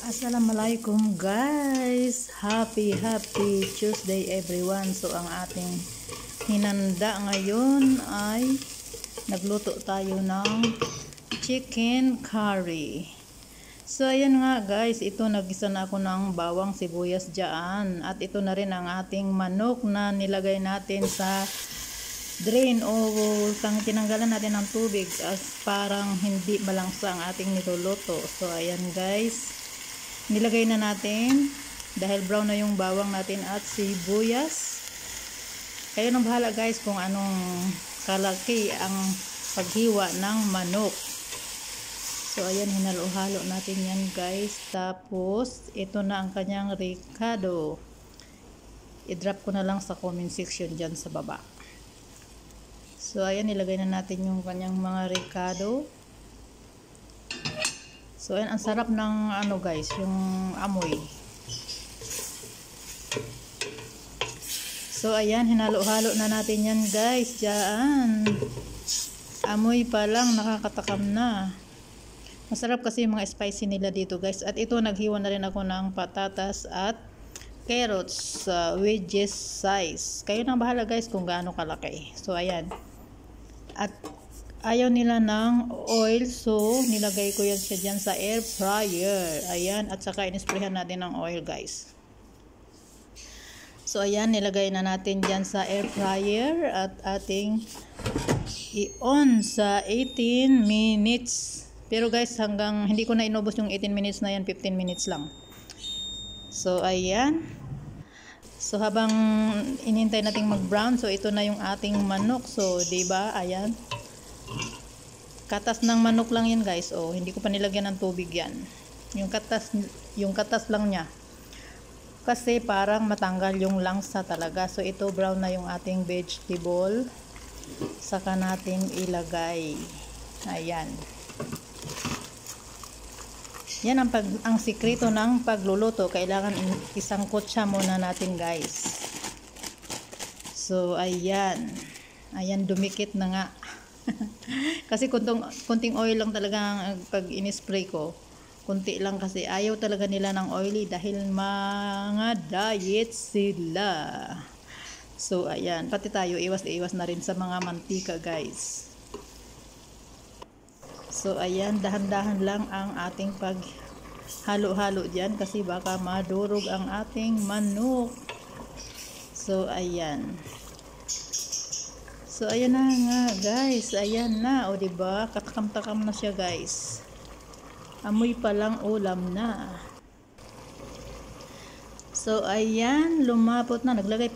Assalamualaikum guys, happy Tuesday everyone. So ang ating hinanda ngayon ay nagluto tayo ng chicken curry. So ayan nga guys, ito nagisa na ako ng bawang sibuyas dyan, at ito na rin ang ating manok na nilagay natin sa drain o tinanggalan natin ng tubig as parang hindi malangsa ang ating niluluto. So ayan guys, nilagay na natin dahil brown na yung bawang natin at sibuyas. Kayo nang bahala guys kung anong kalaki ang paghiwa ng manok. So ayan, hinalo-halo natin yan guys. Tapos ito na ang kanyang ricado. I-drop ko na lang sa comment section dyan sa baba. So ayan, nilagay na natin yung kanyang mga ricado. So ayan, ang sarap ng ano guys, yung amoy. So ayan, hinalo-halo na natin yan guys dyan. Amoy pa lang nakakatakam na. Masarap kasi yung mga spicy nila dito guys. At ito, naghiwa na rin ako ng patatas at carrots, wedges size. Kayo nang bahala guys kung gaano kalaki. So ayan. At ayaw nila ng oil, so nilagay ko yan siya dyan sa air fryer. Ayan, at saka inisprehan natin ng oil guys. So ayan, nilagay na natin dyan sa air fryer at ating i-on sa 18 minutes. Pero guys, hanggang hindi ko na inubos yung 18 minutes na yan, 15 minutes lang. So ayan. So habang inintay nating mag-brown, so ito na yung ating manok. So 'di ba? Ayan. Katas ng manok lang yan guys. Oh, hindi ko pa nilagyan ng tubig yan. Yung katas lang niya. Kasi parang matanggal yung langsa talaga. So ito, brown na yung ating vegetable. Saka natin ilagay. Ayan. Yan ang sikreto ng pagluluto. Kailangan isangkot siya muna natin guys. So ayan. Ayan, dumikit na nga. Kasi kunting oil lang talaga pag in-spray ko. Kunti lang kasi ayaw talaga nila ng oily dahil mga diet sila. So ayan, pati tayo iwas na rin sa mga mantika guys. So ayan, dahan-dahan lang ang ating paghalo-halo dyan kasi baka madurog ang ating manok. So ayan. So ayan na nga guys, ayan na, o diba, katakam-takam na siya guys. Amoy pa lang ulam na. So ayan, lumapot na. Naglagay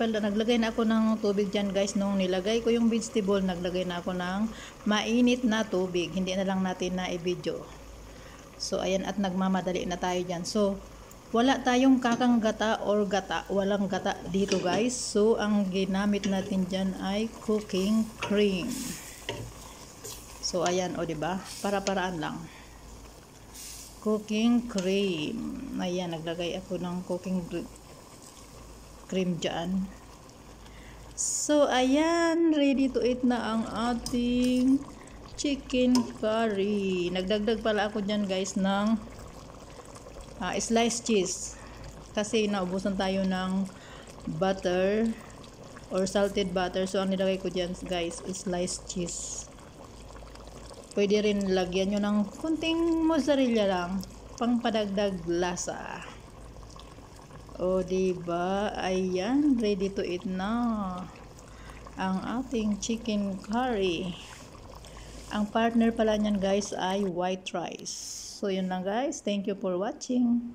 na ako ng tubig dyan guys. Nung nilagay ko yung vegetable, naglagay na ako ng mainit na tubig. Hindi na lang natin na i-video. So ayan, at nagmamadali na tayo dyan. So wala tayong kakang gata or gata, walang gata dito guys. So ang ginamit natin dyan ay cooking cream. So ayan, o diba, para-paraan lang. Cooking cream. Ayan, naglagay ako ng cooking cream dyan. So ayan, ready to eat na ang ating chicken curry. Nagdagdag pala ako dyan guys ng sliced cheese kasi naubusan tayo ng butter or salted butter. So ang nilagay ko dyan guys is sliced cheese. Pwede rin lagyan nyo ng kunting mozzarella lang pang padagdag lasa. O diba, ayan, ready to eat na ang ating chicken curry. Ang partner pala nyan guys ay white rice. So yun lang guys, thank you for watching.